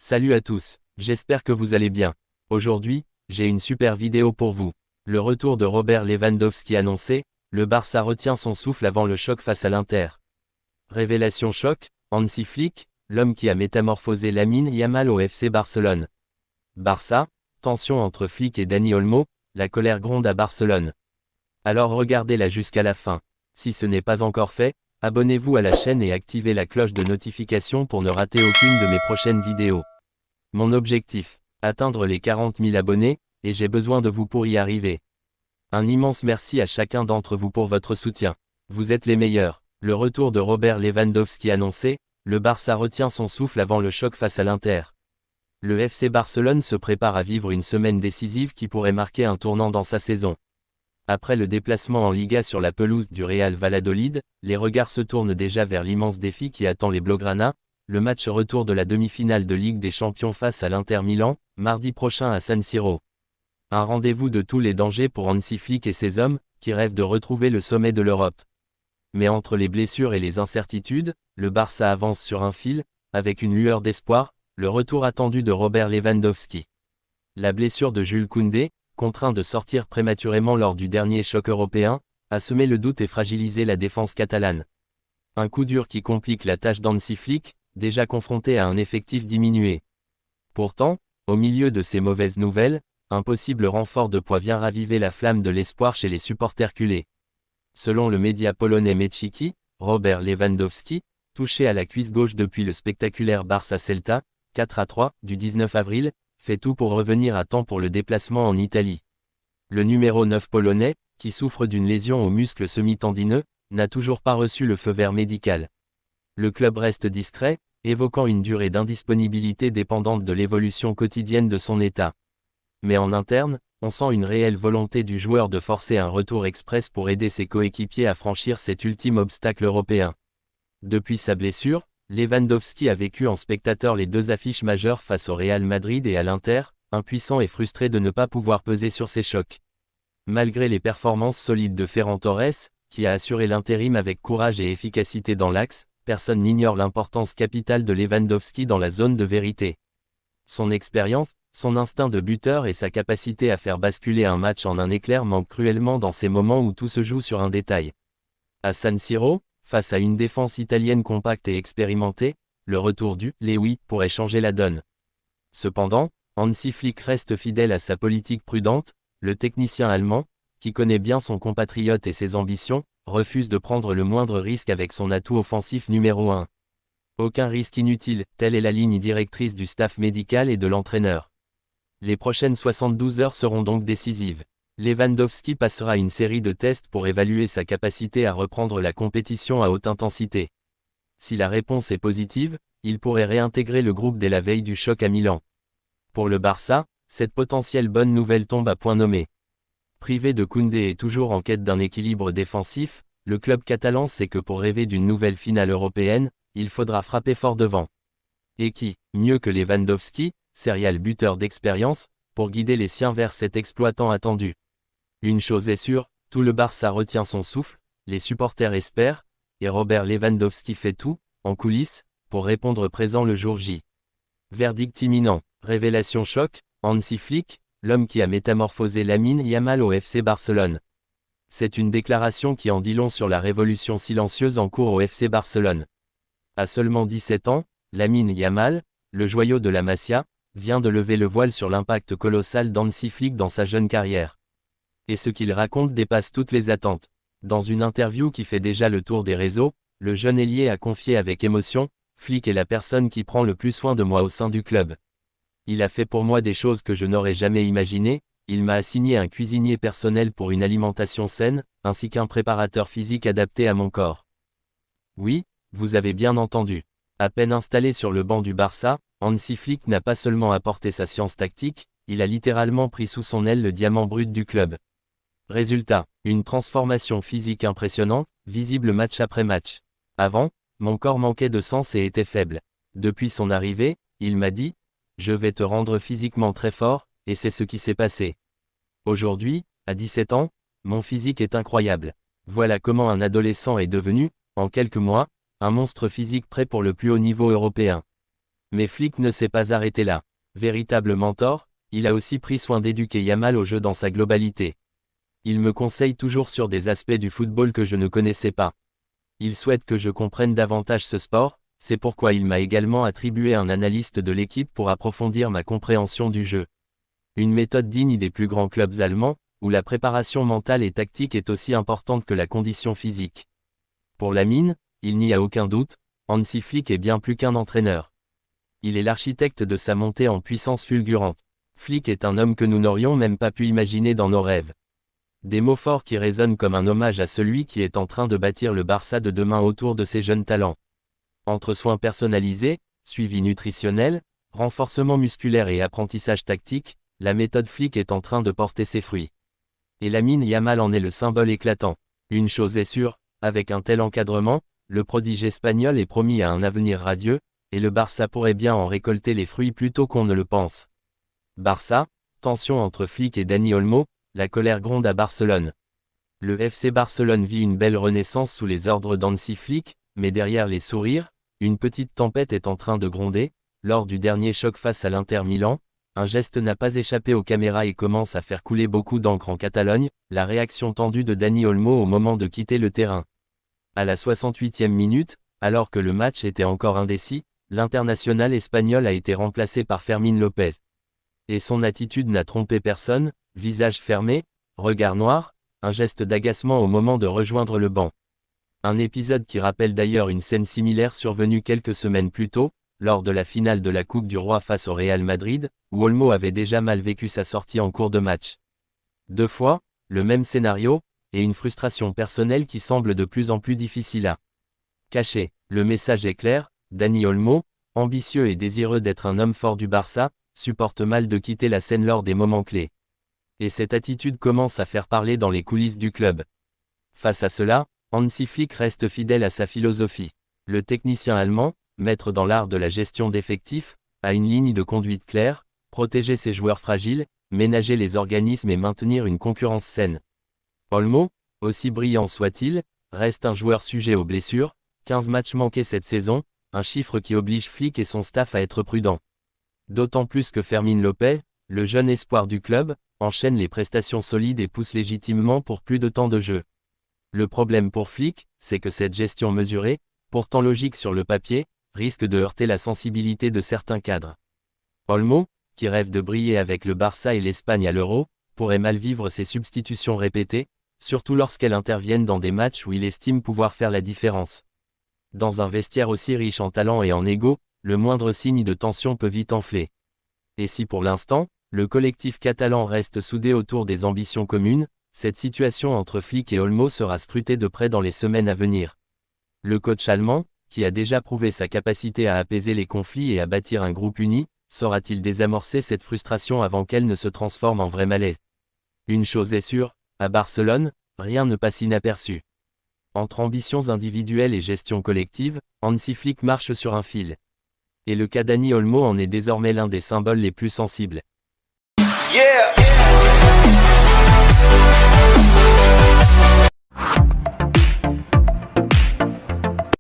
Salut à tous, j'espère que vous allez bien. Aujourd'hui, j'ai une super vidéo pour vous. Le retour de Robert Lewandowski annoncé, le Barça retient son souffle avant le choc face à l'Inter. Révélation choc, Hansi Flick, l'homme qui a métamorphosé Lamine Yamal au FC Barcelone. Barça, tension entre Flick et Dani Olmo, la colère gronde à Barcelone. Alors regardez-la jusqu'à la fin. Si ce n'est pas encore fait, abonnez-vous à la chaîne et activez la cloche de notification pour ne rater aucune de mes prochaines vidéos. Mon objectif, atteindre les 40 000 abonnés, et j'ai besoin de vous pour y arriver. Un immense merci à chacun d'entre vous pour votre soutien. Vous êtes les meilleurs. Le retour de Robert Lewandowski annoncé, le Barça retient son souffle avant le choc face à l'Inter. Le FC Barcelone se prépare à vivre une semaine décisive qui pourrait marquer un tournant dans sa saison. Après le déplacement en Liga sur la pelouse du Real Valladolid, les regards se tournent déjà vers l'immense défi qui attend les Blaugrana, le match retour de la demi-finale de Ligue des Champions face à l'Inter Milan, mardi prochain à San Siro. Un rendez-vous de tous les dangers pour Hansi Flick et ses hommes, qui rêvent de retrouver le sommet de l'Europe. Mais entre les blessures et les incertitudes, le Barça avance sur un fil, avec une lueur d'espoir, le retour attendu de Robert Lewandowski. La blessure de Jules Koundé, contraint de sortir prématurément lors du dernier choc européen, a semé le doute et fragilisé la défense catalane. Un coup dur qui complique la tâche d'Hansi Flick, déjà confronté à un effectif diminué. Pourtant, au milieu de ces mauvaises nouvelles, un possible renfort de poids vient raviver la flamme de l'espoir chez les supporters culés. Selon le média polonais Mechiki, Robert Lewandowski, touché à la cuisse gauche depuis le spectaculaire Barça-Celta, 4-3, du 19 avril, fait tout pour revenir à temps pour le déplacement en Italie. Le numéro 9 polonais, qui souffre d'une lésion au muscle semi-tendineux, n'a toujours pas reçu le feu vert médical. Le club reste discret, évoquant une durée d'indisponibilité dépendante de l'évolution quotidienne de son état. Mais en interne, on sent une réelle volonté du joueur de forcer un retour express pour aider ses coéquipiers à franchir cet ultime obstacle européen. Depuis sa blessure, Lewandowski a vécu en spectateur les deux affiches majeures face au Real Madrid et à l'Inter, impuissant et frustré de ne pas pouvoir peser sur ces chocs. Malgré les performances solides de Ferran Torres, qui a assuré l'intérim avec courage et efficacité dans l'axe, personne n'ignore l'importance capitale de Lewandowski dans la zone de vérité. Son expérience, son instinct de buteur et sa capacité à faire basculer un match en un éclair manquent cruellement dans ces moments où tout se joue sur un détail. À San Siro, face à une défense italienne compacte et expérimentée, le retour du « Lewy » pourrait changer la donne. Cependant, Hansi Flick reste fidèle à sa politique prudente, le technicien allemand, qui connaît bien son compatriote et ses ambitions, refuse de prendre le moindre risque avec son atout offensif numéro 1. Aucun risque inutile, telle est la ligne directrice du staff médical et de l'entraîneur. Les prochaines 72 heures seront donc décisives. Lewandowski passera une série de tests pour évaluer sa capacité à reprendre la compétition à haute intensité. Si la réponse est positive, il pourrait réintégrer le groupe dès la veille du choc à Milan. Pour le Barça, cette potentielle bonne nouvelle tombe à point nommé. Privé de Koundé et toujours en quête d'un équilibre défensif, le club catalan sait que pour rêver d'une nouvelle finale européenne, il faudra frapper fort devant. Et qui, mieux que Lewandowski, serial buteur d'expérience, pour guider les siens vers cet exploit tant attendu. Une chose est sûre, tout le Barça retient son souffle, les supporters espèrent, et Robert Lewandowski fait tout, en coulisses, pour répondre présent le jour J. Verdict imminent, révélation choc, Hansi Flick, l'homme qui a métamorphosé Lamine Yamal au FC Barcelone. C'est une déclaration qui en dit long sur la révolution silencieuse en cours au FC Barcelone. À seulement 17 ans, Lamine Yamal, le joyau de la Masia, vient de lever le voile sur l'impact colossal d'Hansi Flick dans sa jeune carrière. Et ce qu'il raconte dépasse toutes les attentes. Dans une interview qui fait déjà le tour des réseaux, le jeune ailier a confié avec émotion, « Flick est la personne qui prend le plus soin de moi au sein du club. Il a fait pour moi des choses que je n'aurais jamais imaginées, il m'a assigné un cuisinier personnel pour une alimentation saine, ainsi qu'un préparateur physique adapté à mon corps. » Oui, vous avez bien entendu. À peine installé sur le banc du Barça, Hansi Flick n'a pas seulement apporté sa science tactique, il a littéralement pris sous son aile le diamant brut du club. Résultat, une transformation physique impressionnante, visible match après match. Avant, mon corps manquait de sens et était faible. Depuis son arrivée, il m'a dit « Je vais te rendre physiquement très fort », et c'est ce qui s'est passé. Aujourd'hui, à 17 ans, mon physique est incroyable. Voilà comment un adolescent est devenu, en quelques mois, un monstre physique prêt pour le plus haut niveau européen. Mais Flick ne s'est pas arrêté là. Véritable mentor, il a aussi pris soin d'éduquer Yamal au jeu dans sa globalité. Il me conseille toujours sur des aspects du football que je ne connaissais pas. Il souhaite que je comprenne davantage ce sport, c'est pourquoi il m'a également attribué un analyste de l'équipe pour approfondir ma compréhension du jeu. Une méthode digne des plus grands clubs allemands, où la préparation mentale et tactique est aussi importante que la condition physique. Pour Lamine, il n'y a aucun doute, Hansi Flick est bien plus qu'un entraîneur. Il est l'architecte de sa montée en puissance fulgurante. Flick est un homme que nous n'aurions même pas pu imaginer dans nos rêves. Des mots forts qui résonnent comme un hommage à celui qui est en train de bâtir le Barça de demain autour de ses jeunes talents. Entre soins personnalisés, suivi nutritionnel, renforcement musculaire et apprentissage tactique, la méthode Flick est en train de porter ses fruits. Et Lamine Yamal en est le symbole éclatant. Une chose est sûre, avec un tel encadrement, le prodige espagnol est promis à un avenir radieux, et le Barça pourrait bien en récolter les fruits plus tôt qu'on ne le pense. Barça, tension entre Flick et Dani Olmo, la colère gronde à Barcelone. Le FC Barcelone vit une belle renaissance sous les ordres d'Hansi Flick, mais derrière les sourires, une petite tempête est en train de gronder. Lors du dernier choc face à l'Inter Milan, un geste n'a pas échappé aux caméras et commence à faire couler beaucoup d'encre en Catalogne, la réaction tendue de Dani Olmo au moment de quitter le terrain. À la 68e minute, alors que le match était encore indécis, l'international espagnol a été remplacé par Fermín López. Et son attitude n'a trompé personne, visage fermé, regard noir, un geste d'agacement au moment de rejoindre le banc. Un épisode qui rappelle d'ailleurs une scène similaire survenue quelques semaines plus tôt, lors de la finale de la Coupe du Roi face au Real Madrid, où Olmo avait déjà mal vécu sa sortie en cours de match. 2 fois, le même scénario, et une frustration personnelle qui semble de plus en plus difficile à cacher. Le message est clair, Dani Olmo, ambitieux et désireux d'être un homme fort du Barça, supporte mal de quitter la scène lors des moments clés. Et cette attitude commence à faire parler dans les coulisses du club. Face à cela, Hansi Flick reste fidèle à sa philosophie. Le technicien allemand, maître dans l'art de la gestion d'effectifs, a une ligne de conduite claire, protéger ses joueurs fragiles, ménager les organismes et maintenir une concurrence saine. Olmo, aussi brillant soit-il, reste un joueur sujet aux blessures, 15 matchs manqués cette saison, un chiffre qui oblige Flick et son staff à être prudents. D'autant plus que Fermín López, le jeune espoir du club, enchaîne les prestations solides et pousse légitimement pour plus de temps de jeu. Le problème pour Flick, c'est que cette gestion mesurée, pourtant logique sur le papier, risque de heurter la sensibilité de certains cadres. Olmo, qui rêve de briller avec le Barça et l'Espagne à l'Euro, pourrait mal vivre ces substitutions répétées, surtout lorsqu'elles interviennent dans des matchs où il estime pouvoir faire la différence. Dans un vestiaire aussi riche en talent et en ego, le moindre signe de tension peut vite enfler. Et si pour l'instant, le collectif catalan reste soudé autour des ambitions communes, cette situation entre Flick et Olmo sera scrutée de près dans les semaines à venir. Le coach allemand, qui a déjà prouvé sa capacité à apaiser les conflits et à bâtir un groupe uni, saura-t-il désamorcer cette frustration avant qu'elle ne se transforme en vrai malaise? Une chose est sûre, à Barcelone, rien ne passe inaperçu. Entre ambitions individuelles et gestion collective, Hansi Flick marche sur un fil. Et le cas Dani Olmo en est désormais l'un des symboles les plus sensibles. Yeah!